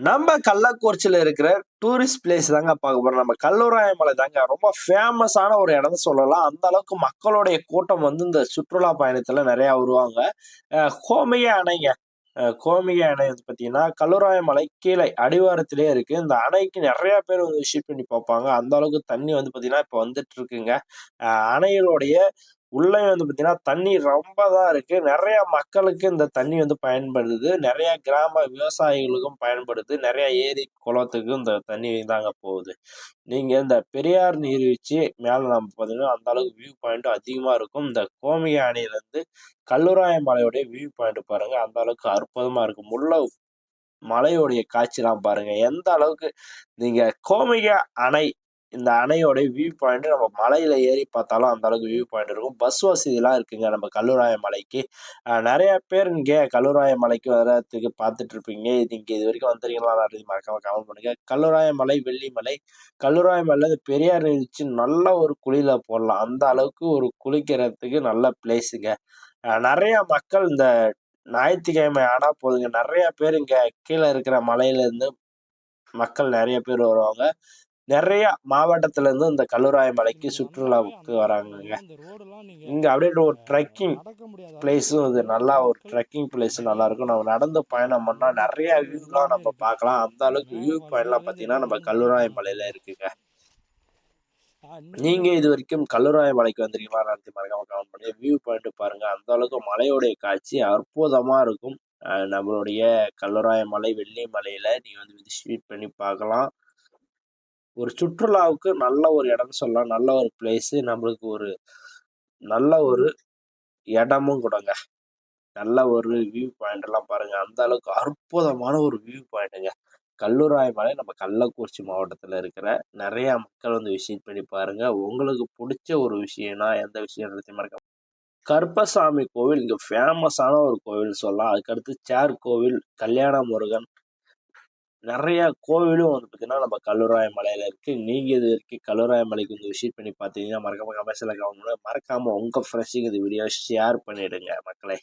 நம்ம கள்ளக்குறிச்சியில இருக்கிற டூரிஸ்ட் பிளேஸ் தாங்க பார்க்க போறோம். நம்ம கல்லுராய மலை தாங்க ரொம்ப ஃபேமஸான ஒரு இடம்னு சொல்லலாம். அந்த அளவுக்கு மக்களுடைய கூட்டம் வந்து இந்த சுற்றுலா பயணத்துல நிறைய வருவாங்க. கோமிய அணைங்க. கோமிய அணை வந்து பார்த்தீங்கன்னா, கல்லுராய மலை கீழே அடிவாரத்திலேயே இருக்கு. இந்த அணைக்கு நிறைய பேர் வந்து விசிட் பண்ணி பார்ப்பாங்க. அந்த அளவுக்கு தண்ணி வந்து பார்த்தீங்கன்னா, இப்ப வந்துட்டு இருக்குங்க. அணைகளுடைய உள்ளே வந்து பார்த்தீங்கன்னா, தண்ணி ரொம்ப தான் இருக்கு. நெறைய மக்களுக்கு இந்த தண்ணி வந்து பயன்படுது. நெறைய கிராம விவசாயிகளுக்கும் பயன்படுது. நெறைய ஏரி, குளத்துக்கும் இந்த தண்ணி தாங்க போகுது. நீங்க இந்த பெரியார் நீர்வீழ்ச்சி மேல நம்ம பார்த்தீங்கன்னா, அந்த அளவுக்கு வியூ பாயிண்ட் அதிகமா இருக்கும். இந்த கோமிய அணையிலருந்து கல்லுராய மலையோடைய வியூ பாயிண்ட் பாருங்க. அந்த அளவுக்கு அற்புதமா இருக்கும். மலையோடைய காட்சிலாம் பாருங்க. எந்த அளவுக்கு நீங்க கோமிய அணை இந்த அணையோட வியூ பாயிண்ட் நம்ம மலையில ஏறி பார்த்தாலும் அந்த அளவுக்கு வியூ பாயிண்ட் இருக்கும். பஸ் வசதிலாம் இருக்குங்க நம்ம கல்லுராய மலைக்கு. நெறைய பேர் இங்க கல்லுராய மலைக்கு வர்றதுக்கு பார்த்துட்டு இருப்பீங்க. நீங்க இது வரைக்கும் வந்துறீங்களா அப்படின்னு மறக்காம கமெண்ட் பண்ணுங்க. கல்லுராய மலை, வெள்ளிமலை, கல்லுராய மலைல இந்த பெரியார் நீர்வீழ்ச்சி நல்ல ஒரு குளியல போடலாம். அந்த அளவுக்கு ஒரு குளிக்கிறதுக்கு நல்ல பிளேஸுங்க. நெறைய மக்கள் இந்த ஞாயிற்றுக்கிழமை ஆனா போதுங்க. நெறைய பேர் இங்க கீழ இருக்கிற மலையிலேருந்து மக்கள் நெறைய பேர் வருவாங்க. நெறைய மாவட்டத்துல இருந்து இந்த கல்லுராய மலைக்கு நீங்க வந்தாவே சுற்றுலாவுக்கு அந்த வராங்கங்க. ஏரியாலலாம் இந்த ரோடெல்லாம் நீங்க இங்க அப்படியே ஒரு ட்ரெக்கிங் நடக்க முடியாத அளவுக்கு பிளேஸும் இது நல்லா ஒரு மக்கள் ட்ரெக்கிங் பிளேஸ் நல்லா நெறைய இருக்கும். நம்ம நடந்து பயணம் பண்ணா அங்கங்க நெறைய கோயில்கள் வியூலாம் எல்லாமே நம்ம இருக்கு. பார்க்கலாம். அந்த இந்த அளவுக்கு வியூ பாயிண்ட்லாம் மேகமலையிலேருந்து பார்த்தீங்கன்னா, நம்ம எல்லாமே இந்த கல்லுராய சைடு மலையில இருக்குங்க. இன்னொன்று நீங்க இதுவரைக்கும் கல்லுராய மலைக்கு வந்திருக்கீங்களா? மறக்காம கமெண்ட் பண்ணுங்க. வியூ பாயிண்ட் பாருங்க. அந்த அளவுக்கு மலையோடைய காட்சி அற்புதமா இருக்கும். நம்மளுடைய கல்லுராய மலை, வெள்ளிமலையில நீங்க வந்து விசிட் பண்ணி பார்க்கலாம். ஒரு சுற்றுலாவுக்கு நல்ல ஒரு இடம்னு சொல்லலாம். நல்ல ஒரு பிளேஸு. நம்மளுக்கு ஒரு நல்ல ஒரு இடமும் கூடங்க. நல்ல ஒரு வியூ பாயிண்ட் எல்லாம் பாருங்க. அந்த அளவுக்கு அற்புதமான ஒரு வியூ பாயிண்ட்டுங்க. கல்லுராய் மலை நம்ம கள்ளக்குறிச்சி மாவட்டத்துல இருக்கிற நெறைய மக்கள் வந்து விசிட் பண்ணி பாருங்க. உங்களுக்கு புடிச்ச ஒரு விஷயம்னா எந்த விஷயம்ன்றத மறக்காம கருப்பசாமி கோவில் இங்க ஃபேமஸான ஒரு கோவில் சொல்லலாம். அதுக்கடுத்து சேர் கோவில், கல்யாண முருகன் நெறைய கோவிலும் வந்து பார்த்தீங்கன்னா, நம்ம கல்லுராய மலையில இருக்கு. நீங்க இது வரைக்கும் கல்லுராய மலைக்கு வந்து விசிட் பண்ணி பார்த்தீங்கன்னா, மறக்காம கமெண்ட்ஸ்ல கமெண்ட் பண்ணுங்க. மறக்காம உங்க ஃப்ரெண்ட்ஸுக்கு இந்த வீடியோ ஷேர் பண்ணிடுங்க மக்களே.